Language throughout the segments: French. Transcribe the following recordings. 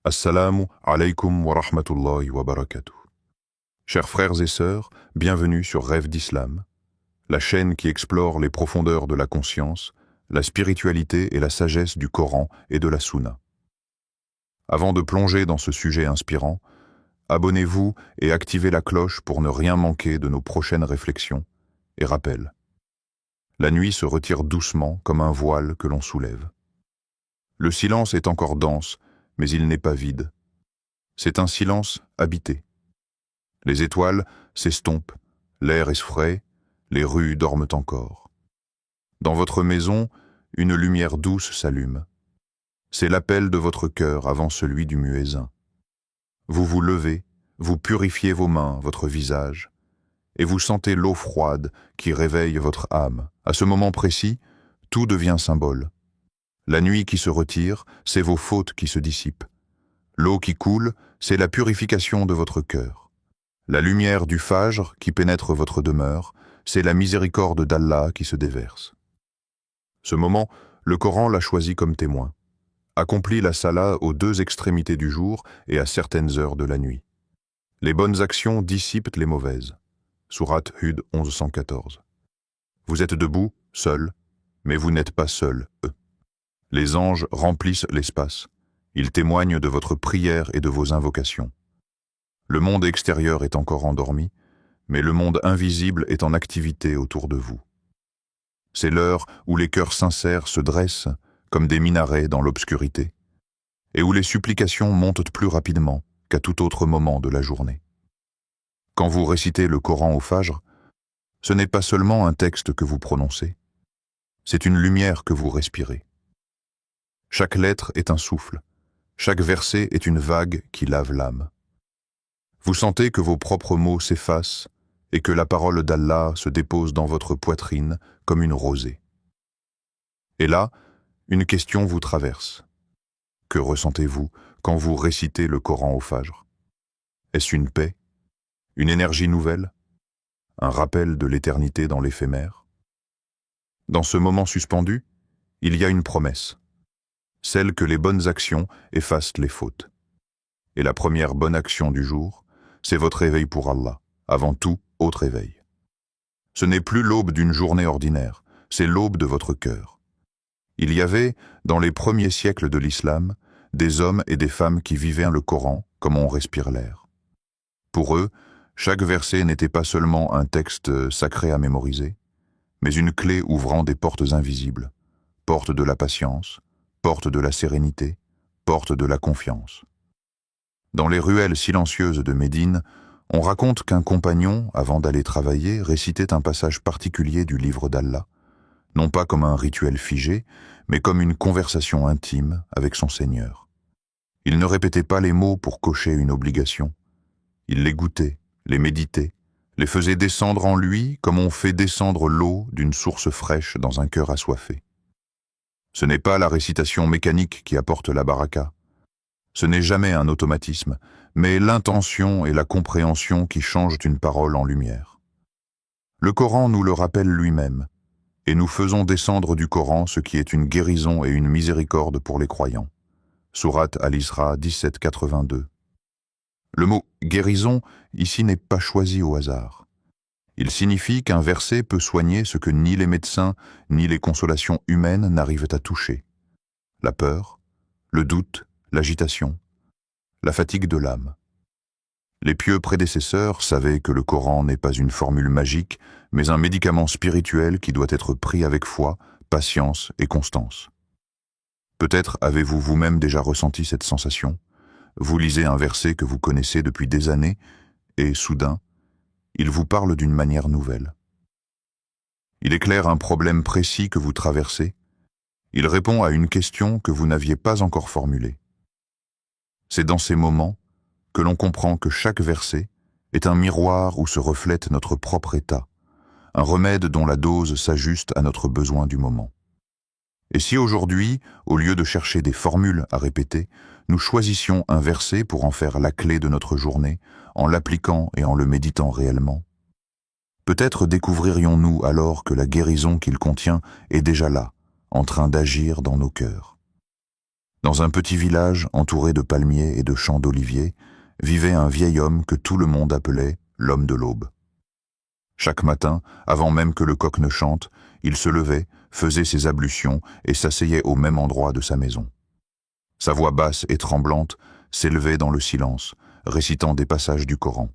Assalamu alaykum wa rahmatullahi wa barakatuh. Chers frères et sœurs, bienvenue sur Rêve d'Islam, la chaîne qui explore les profondeurs de la conscience, la spiritualité et la sagesse du Coran et de la Sunna. Avant de plonger dans ce sujet inspirant, abonnez-vous et activez la cloche pour ne rien manquer de nos prochaines réflexions et rappels. La nuit se retire doucement comme un voile que l'on soulève. Le silence est encore dense, mais il n'est pas vide. C'est un silence habité. Les étoiles s'estompent, l'air est frais, les rues dorment encore. Dans votre maison, une lumière douce s'allume. C'est l'appel de votre cœur avant celui du muezzin. Vous vous levez, vous purifiez vos mains, votre visage, et vous sentez l'eau froide qui réveille votre âme. À ce moment précis, tout devient symbole. La nuit qui se retire, c'est vos fautes qui se dissipent. L'eau qui coule, c'est la purification de votre cœur. La lumière du Fajr qui pénètre votre demeure, c'est la miséricorde d'Allah qui se déverse. Ce moment, le Coran l'a choisi comme témoin. Accomplit la salat aux deux extrémités du jour et à certaines heures de la nuit. Les bonnes actions dissipent les mauvaises. Sourate Hud 1114. Vous êtes debout, seul, mais vous n'êtes pas seul, eux. Les anges remplissent l'espace. Ils témoignent de votre prière et de vos invocations. Le monde extérieur est encore endormi, mais le monde invisible est en activité autour de vous. C'est l'heure où les cœurs sincères se dressent comme des minarets dans l'obscurité, et où les supplications montent plus rapidement qu'à tout autre moment de la journée. Quand vous récitez le Coran au Fajr, ce n'est pas seulement un texte que vous prononcez, c'est une lumière que vous respirez. Chaque lettre est un souffle, chaque verset est une vague qui lave l'âme. Vous sentez que vos propres mots s'effacent et que la parole d'Allah se dépose dans votre poitrine comme une rosée. Et là, une question vous traverse. Que ressentez-vous quand vous récitez le Coran au Fajr? Est-ce une paix? Une énergie nouvelle? Un rappel de l'éternité dans l'éphémère? Dans ce moment suspendu, il y a une promesse. Celle que les bonnes actions effacent les fautes. Et la première bonne action du jour, c'est votre éveil pour Allah, avant tout autre éveil. Ce n'est plus l'aube d'une journée ordinaire, c'est l'aube de votre cœur. Il y avait, dans les premiers siècles de l'islam, des hommes et des femmes qui vivaient le Coran comme on respire l'air. Pour eux, chaque verset n'était pas seulement un texte sacré à mémoriser, mais une clé ouvrant des portes invisibles, porte de la patience, porte de la sérénité, porte de la confiance. Dans les ruelles silencieuses de Médine, on raconte qu'un compagnon, avant d'aller travailler, récitait un passage particulier du livre d'Allah, non pas comme un rituel figé, mais comme une conversation intime avec son Seigneur. Il ne répétait pas les mots pour cocher une obligation. Il les goûtait, les méditait, les faisait descendre en lui comme on fait descendre l'eau d'une source fraîche dans un cœur assoiffé. Ce n'est pas la récitation mécanique qui apporte la baraka. Ce n'est jamais un automatisme, mais l'intention et la compréhension qui changent une parole en lumière. Le Coran nous le rappelle lui-même, et nous faisons descendre du Coran ce qui est une guérison et une miséricorde pour les croyants. Sourate Al-Isra 1782. Le mot « guérison » ici n'est pas choisi au hasard. Il signifie qu'un verset peut soigner ce que ni les médecins ni les consolations humaines n'arrivent à toucher. La peur, le doute, l'agitation, la fatigue de l'âme. Les pieux prédécesseurs savaient que le Coran n'est pas une formule magique, mais un médicament spirituel qui doit être pris avec foi, patience et constance. Peut-être avez-vous vous-même déjà ressenti cette sensation. Vous lisez un verset que vous connaissez depuis des années et, soudain, il vous parle d'une manière nouvelle. Il éclaire un problème précis que vous traversez. Il répond à une question que vous n'aviez pas encore formulée. C'est dans ces moments que l'on comprend que chaque verset est un miroir où se reflète notre propre état, un remède dont la dose s'ajuste à notre besoin du moment. Et si aujourd'hui, au lieu de chercher des formules à répéter, nous choisissions un verset pour en faire la clé de notre journée, en l'appliquant et en le méditant réellement? Peut-être découvririons-nous alors que la guérison qu'il contient est déjà là, en train d'agir dans nos cœurs. Dans un petit village entouré de palmiers et de champs d'oliviers, vivait un vieil homme que tout le monde appelait l'homme de l'aube. Chaque matin, avant même que le coq ne chante, il se levait, faisait ses ablutions et s'asseyait au même endroit de sa maison. Sa voix basse et tremblante s'élevait dans le silence, récitant des passages du Coran.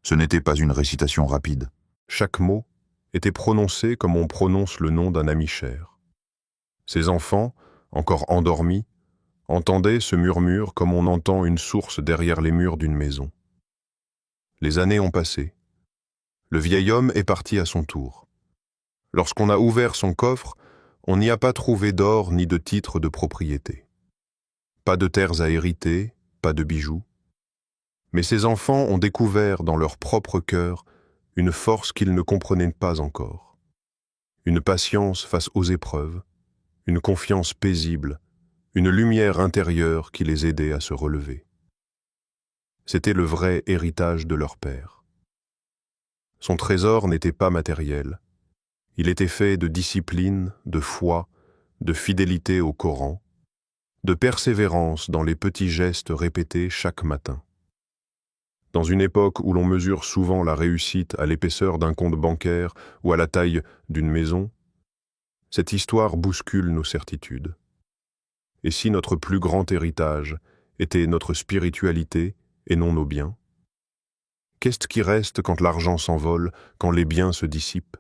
Ce n'était pas une récitation rapide. Chaque mot était prononcé comme on prononce le nom d'un ami cher. Ses enfants, encore endormis, entendaient ce murmure comme on entend une source derrière les murs d'une maison. Les années ont passé. Le vieil homme est parti à son tour. Lorsqu'on a ouvert son coffre, on n'y a pas trouvé d'or ni de titre de propriété. Pas de terres à hériter, pas de bijoux. Mais ses enfants ont découvert dans leur propre cœur une force qu'ils ne comprenaient pas encore. Une patience face aux épreuves, une confiance paisible, une lumière intérieure qui les aidait à se relever. C'était le vrai héritage de leur père. Son trésor n'était pas matériel. Il était fait de discipline, de foi, de fidélité au Coran, de persévérance dans les petits gestes répétés chaque matin. Dans une époque où l'on mesure souvent la réussite à l'épaisseur d'un compte bancaire ou à la taille d'une maison, cette histoire bouscule nos certitudes. Et si notre plus grand héritage était notre spiritualité et non nos biens? Qu'est-ce qui reste quand l'argent s'envole, quand les biens se dissipent?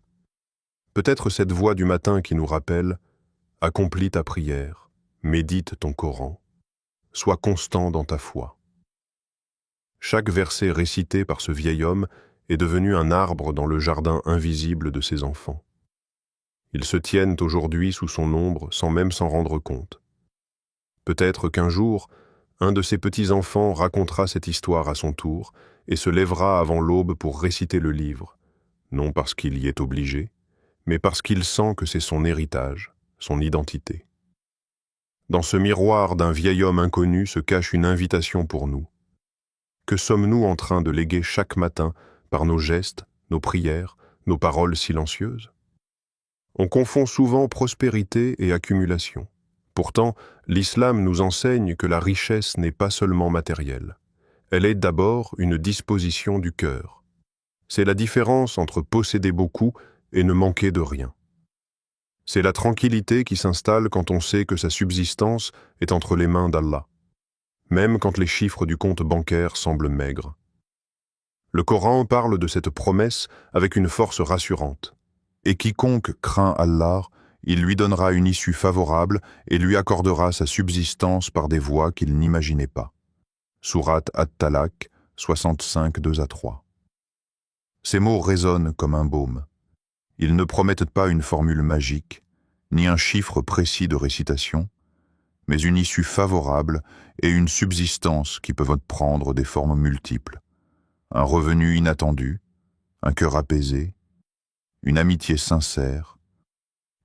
Peut-être cette voix du matin qui nous rappelle « Accomplis ta prière, médite ton Coran, sois constant dans ta foi ». Chaque verset récité par ce vieil homme est devenu un arbre dans le jardin invisible de ses enfants. Ils se tiennent aujourd'hui sous son ombre sans même s'en rendre compte. Peut-être qu'un jour, un de ses petits-enfants racontera cette histoire à son tour et se lèvera avant l'aube pour réciter le livre, non parce qu'il y est obligé, mais parce qu'il sent que c'est son héritage, son identité. Dans ce miroir d'un vieil homme inconnu se cache une invitation pour nous. Que sommes-nous en train de léguer chaque matin par nos gestes, nos prières, nos paroles silencieuses? On confond souvent prospérité et accumulation. Pourtant, l'islam nous enseigne que la richesse n'est pas seulement matérielle. Elle est d'abord une disposition du cœur. C'est la différence entre posséder beaucoup et ne manquer de rien. C'est la tranquillité qui s'installe quand on sait que sa subsistance est entre les mains d'Allah, même quand les chiffres du compte bancaire semblent maigres. Le Coran parle de cette promesse avec une force rassurante. Et quiconque craint Allah, il lui donnera une issue favorable et lui accordera sa subsistance par des voies qu'il n'imaginait pas. Sourate At-Talaq, 65, 2-3. Ces mots résonnent comme un baume. Ils ne promettent pas une formule magique, ni un chiffre précis de récitation, mais une issue favorable et une subsistance qui peuvent prendre des formes multiples. Un revenu inattendu, un cœur apaisé, une amitié sincère,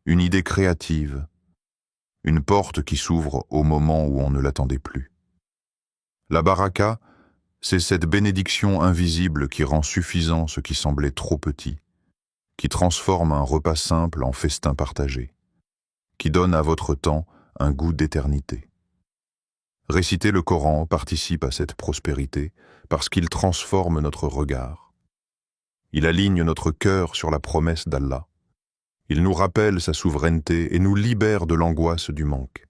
une idée créative, une porte qui s'ouvre au moment où on ne l'attendait plus. La baraka, c'est cette bénédiction invisible qui rend suffisant ce qui semblait trop petit, qui transforme un repas simple en festin partagé, qui donne à votre temps un goût d'éternité. Réciter le Coran participe à cette prospérité parce qu'il transforme notre regard. Il aligne notre cœur sur la promesse d'Allah. Il nous rappelle sa souveraineté et nous libère de l'angoisse du manque.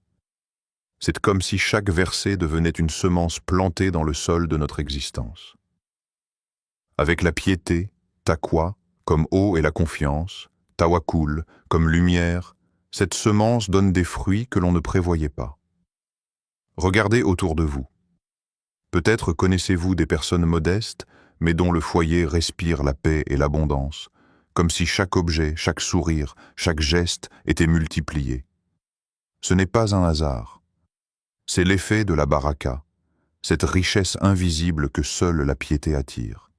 C'est comme si chaque verset devenait une semence plantée dans le sol de notre existence. Avec la piété, taqwa, comme eau et la confiance, tawakkul, comme lumière, cette semence donne des fruits que l'on ne prévoyait pas. Regardez autour de vous. Peut-être connaissez-vous des personnes modestes, mais dont le foyer respire la paix et l'abondance, comme si chaque objet, chaque sourire, chaque geste était multiplié. Ce n'est pas un hasard. C'est l'effet de la baraka, cette richesse invisible que seule la piété attire.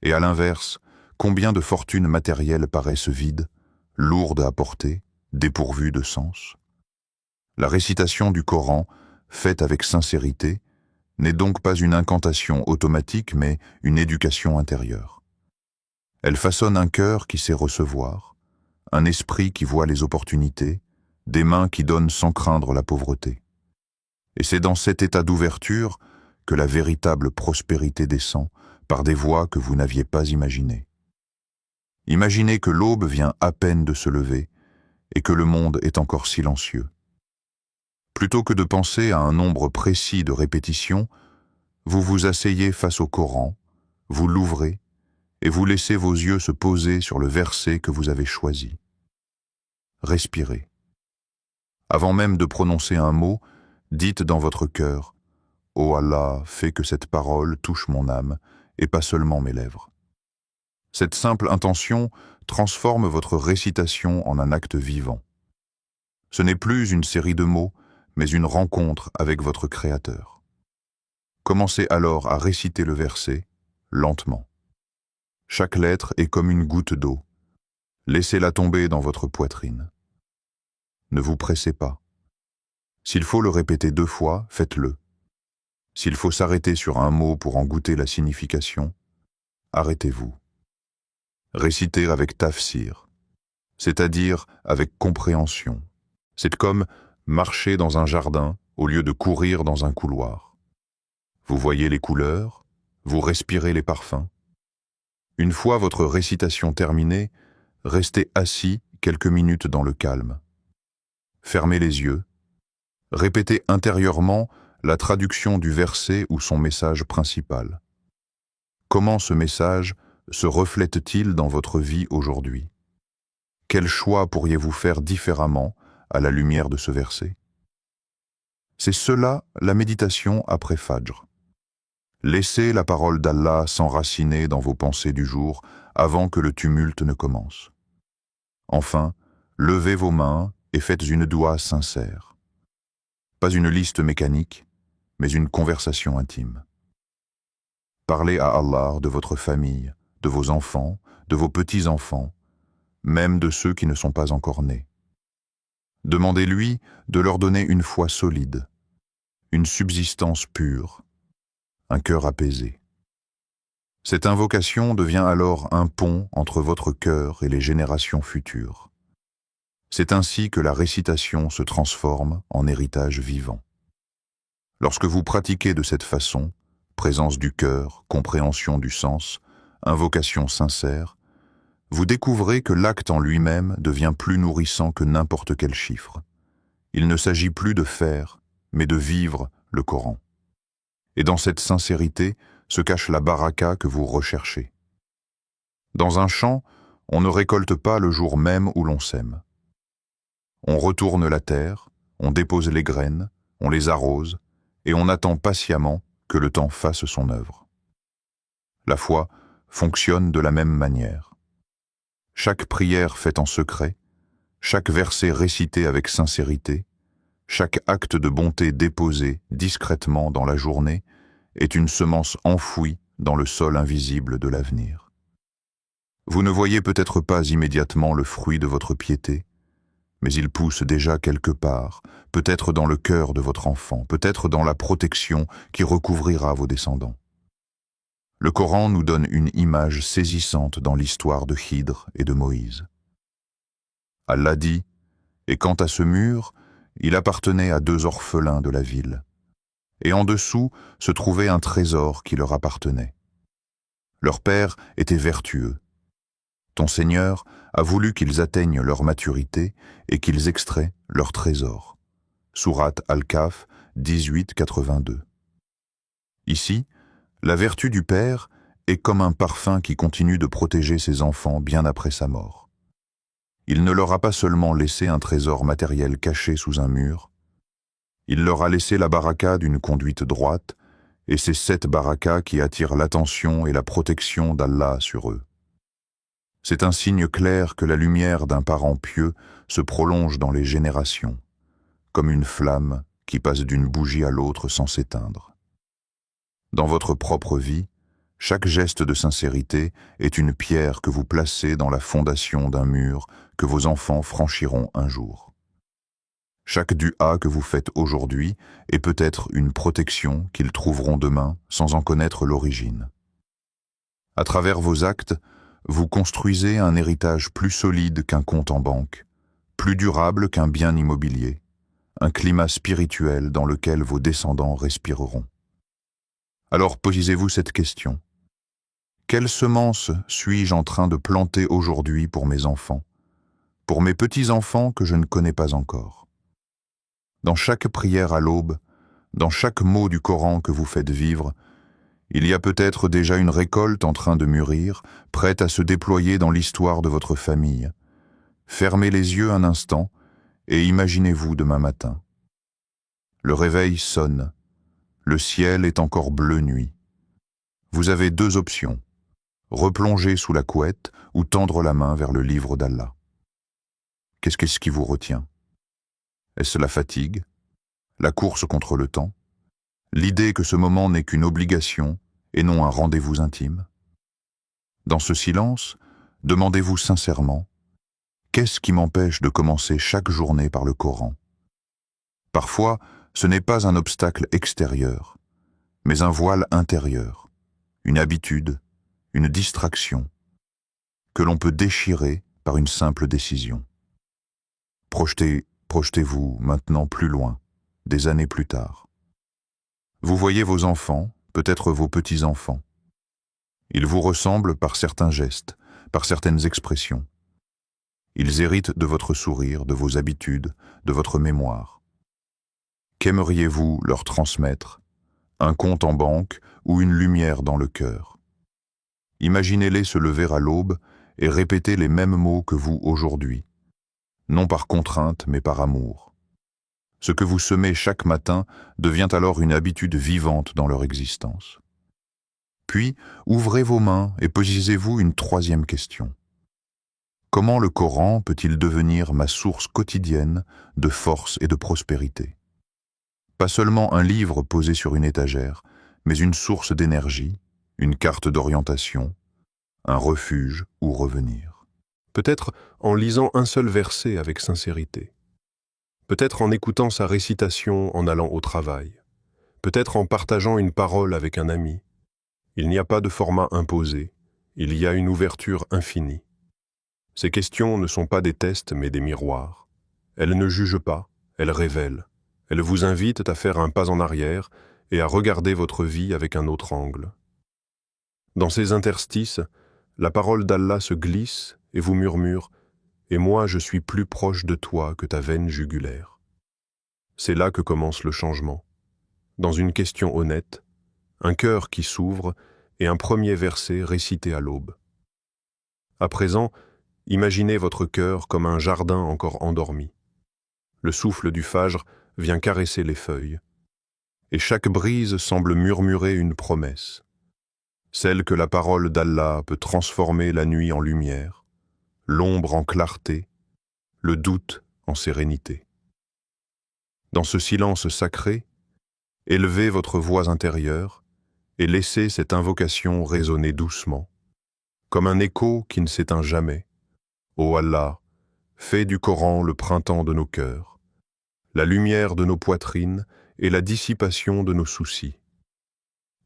Et à l'inverse, combien de fortunes matérielles paraissent vides, lourdes à porter, dépourvues de sens? La récitation du Coran, faite avec sincérité, n'est donc pas une incantation automatique, mais une éducation intérieure. Elle façonne un cœur qui sait recevoir, un esprit qui voit les opportunités, des mains qui donnent sans craindre la pauvreté. Et c'est dans cet état d'ouverture que la véritable prospérité descend par des voies que vous n'aviez pas imaginées. Imaginez que l'aube vient à peine de se lever et que le monde est encore silencieux. Plutôt que de penser à un nombre précis de répétitions, vous vous asseyez face au Coran, vous l'ouvrez et vous laissez vos yeux se poser sur le verset que vous avez choisi. Respirez. Avant même de prononcer un mot, dites dans votre cœur « Ô Allah, fais que cette parole touche mon âme et pas seulement mes lèvres ». Cette simple intention transforme votre récitation en un acte vivant. Ce n'est plus une série de mots, mais une rencontre avec votre Créateur. Commencez alors à réciter le verset, lentement. Chaque lettre est comme une goutte d'eau. Laissez-la tomber dans votre poitrine. Ne vous pressez pas. S'il faut le répéter 2 fois, faites-le. S'il faut s'arrêter sur un mot pour en goûter la signification, arrêtez-vous. Récitez avec tafsir, c'est-à-dire avec compréhension. C'est comme marcher dans un jardin au lieu de courir dans un couloir. Vous voyez les couleurs, vous respirez les parfums. Une fois votre récitation terminée, restez assis quelques minutes dans le calme. Fermez les yeux. Répétez intérieurement la traduction du verset ou son message principal. Comment ce message se reflète-t-il dans votre vie aujourd'hui? Quel choix pourriez-vous faire différemment à la lumière de ce verset? C'est cela la méditation après Fajr. Laissez la parole d'Allah s'enraciner dans vos pensées du jour avant que le tumulte ne commence. Enfin, levez vos mains et faites une doua sincère. Pas une liste mécanique, mais une conversation intime. Parlez à Allah de votre famille, de vos enfants, de vos petits-enfants, même de ceux qui ne sont pas encore nés. Demandez-lui de leur donner une foi solide, une subsistance pure, un cœur apaisé. Cette invocation devient alors un pont entre votre cœur et les générations futures. C'est ainsi que la récitation se transforme en héritage vivant. Lorsque vous pratiquez de cette façon, présence du cœur, compréhension du sens, invocation sincère, vous découvrez que l'acte en lui-même devient plus nourrissant que n'importe quel chiffre. Il ne s'agit plus de faire, mais de vivre le Coran. Et dans cette sincérité se cache la baraka que vous recherchez. Dans un champ, on ne récolte pas le jour même où l'on sème. On retourne la terre, on dépose les graines, on les arrose, et on attend patiemment que le temps fasse son œuvre. La foi fonctionne de la même manière. Chaque prière faite en secret, chaque verset récité avec sincérité, chaque acte de bonté déposé discrètement dans la journée est une semence enfouie dans le sol invisible de l'avenir. Vous ne voyez peut-être pas immédiatement le fruit de votre piété, mais il pousse déjà quelque part, peut-être dans le cœur de votre enfant, peut-être dans la protection qui recouvrira vos descendants. Le Coran nous donne une image saisissante dans l'histoire de Khidr et de Moïse. Allah dit « Et quant à ce mur, il appartenait à 2 orphelins de la ville. Et en dessous se trouvait un trésor qui leur appartenait. Leur père était vertueux. Ton Seigneur a voulu qu'ils atteignent leur maturité et qu'ils extraient leur trésor. » Sourate Al-Kahf 18-82. Ici, la vertu du père est comme un parfum qui continue de protéger ses enfants bien après sa mort. Il ne leur a pas seulement laissé un trésor matériel caché sous un mur, il leur a laissé la baraka d'une conduite droite, et c'est cette baraka qui attire l'attention et la protection d'Allah sur eux. C'est un signe clair que la lumière d'un parent pieux se prolonge dans les générations, comme une flamme qui passe d'une bougie à l'autre sans s'éteindre. Dans votre propre vie, chaque geste de sincérité est une pierre que vous placez dans la fondation d'un mur que vos enfants franchiront un jour. Chaque dua que vous faites aujourd'hui est peut-être une protection qu'ils trouveront demain sans en connaître l'origine. À travers vos actes, vous construisez un héritage plus solide qu'un compte en banque, plus durable qu'un bien immobilier, un climat spirituel dans lequel vos descendants respireront. Alors posez-vous cette question. Quelle semence suis-je en train de planter aujourd'hui pour mes enfants, pour mes petits-enfants que je ne connais pas encore? Dans chaque prière à l'aube, dans chaque mot du Coran que vous faites vivre, il y a peut-être déjà une récolte en train de mûrir, prête à se déployer dans l'histoire de votre famille. Fermez les yeux un instant et imaginez-vous demain matin. Le réveil sonne. Le ciel est encore bleu nuit. Vous avez deux options. Replonger sous la couette ou tendre la main vers le livre d'Allah. Qu'est-ce qui vous retient? Est-ce la fatigue? La course contre le temps? L'idée que ce moment n'est qu'une obligation et non un rendez-vous intime? Dans ce silence, demandez-vous sincèrement, qu'est-ce qui m'empêche de commencer chaque journée par le Coran? Parfois, ce n'est pas un obstacle extérieur, mais un voile intérieur, une habitude, une distraction, que l'on peut déchirer par une simple décision. Projetez-vous maintenant plus loin, des années plus tard. Vous voyez vos enfants, peut-être vos petits-enfants. Ils vous ressemblent par certains gestes, par certaines expressions. Ils héritent de votre sourire, de vos habitudes, de votre mémoire. Qu'aimeriez-vous leur transmettre? Un compte en banque ou une lumière dans le cœur? Imaginez-les se lever à l'aube et répéter les mêmes mots que vous aujourd'hui, non par contrainte mais par amour. Ce que vous semez chaque matin devient alors une habitude vivante dans leur existence. Puis, ouvrez vos mains et posez-vous une troisième question. Comment le Coran peut-il devenir ma source quotidienne de force et de prospérité? Pas seulement un livre posé sur une étagère, mais une source d'énergie, une carte d'orientation, un refuge où revenir. Peut-être en lisant un seul verset avec sincérité. Peut-être en écoutant sa récitation en allant au travail. Peut-être en partageant une parole avec un ami. Il n'y a pas de format imposé, il y a une ouverture infinie. Ces questions ne sont pas des tests mais des miroirs. Elles ne jugent pas, elles révèlent. Elles vous invitent à faire un pas en arrière et à regarder votre vie avec un autre angle. Dans ces interstices, la parole d'Allah se glisse et vous murmure « Et moi je suis plus proche de toi que ta veine jugulaire ». C'est là que commence le changement. Dans une question honnête, un cœur qui s'ouvre et un premier verset récité à l'aube. À présent, imaginez votre cœur comme un jardin encore endormi. Le souffle du fajr vient caresser les feuilles, et chaque brise semble murmurer une promesse, celle que la parole d'Allah peut transformer la nuit en lumière, l'ombre en clarté, le doute en sérénité. Dans ce silence sacré, élevez votre voix intérieure et laissez cette invocation résonner doucement, comme un écho qui ne s'éteint jamais. Ô Allah, fais du Coran le printemps de nos cœurs, la lumière de nos poitrines et la dissipation de nos soucis.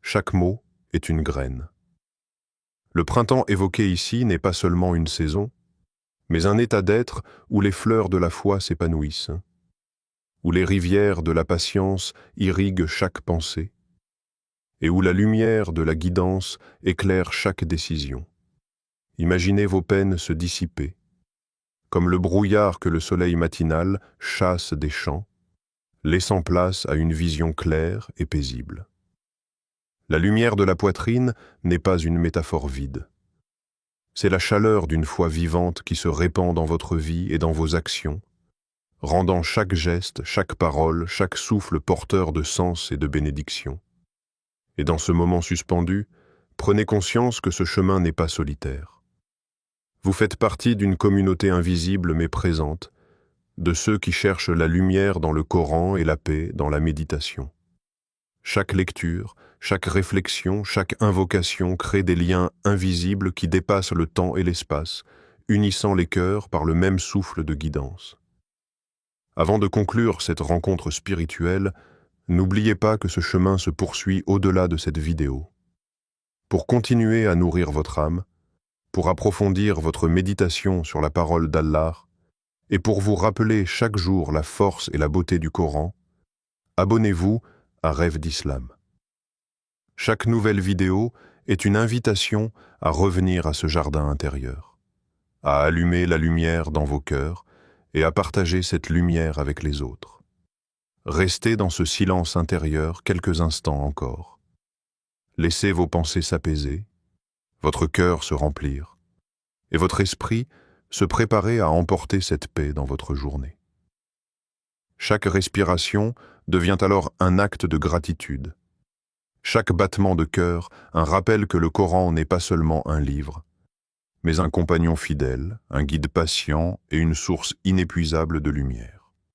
Chaque mot est une graine. Le printemps évoqué ici n'est pas seulement une saison, mais un état d'être où les fleurs de la foi s'épanouissent, où les rivières de la patience irriguent chaque pensée, et où la lumière de la guidance éclaire chaque décision. Imaginez vos peines se dissiper, comme le brouillard que le soleil matinal chasse des champs, laissant place à une vision claire et paisible. La lumière de la poitrine n'est pas une métaphore vide. C'est la chaleur d'une foi vivante qui se répand dans votre vie et dans vos actions, rendant chaque geste, chaque parole, chaque souffle porteur de sens et de bénédiction. Et dans ce moment suspendu, prenez conscience que ce chemin n'est pas solitaire. Vous faites partie d'une communauté invisible mais présente, de ceux qui cherchent la lumière dans le Coran et la paix dans la méditation. Chaque lecture, chaque réflexion, chaque invocation crée des liens invisibles qui dépassent le temps et l'espace, unissant les cœurs par le même souffle de guidance. Avant de conclure cette rencontre spirituelle, n'oubliez pas que ce chemin se poursuit au-delà de cette vidéo. Pour continuer à nourrir votre âme, pour approfondir votre méditation sur la parole d'Allah, Et pour vous rappeler chaque jour la force et la beauté du Coran, abonnez-vous à Rêve d'Islam. Chaque nouvelle vidéo est une invitation à revenir à ce jardin intérieur, à allumer la lumière dans vos cœurs et à partager cette lumière avec les autres. Restez dans ce silence intérieur quelques instants encore. Laissez vos pensées s'apaiser, votre cœur se remplir, et votre esprit se préparer à emporter cette paix dans votre journée. Chaque respiration devient alors un acte de gratitude. Chaque battement de cœur, un rappel que le Coran n'est pas seulement un livre, mais un compagnon fidèle, un guide patient et une source inépuisable de lumière.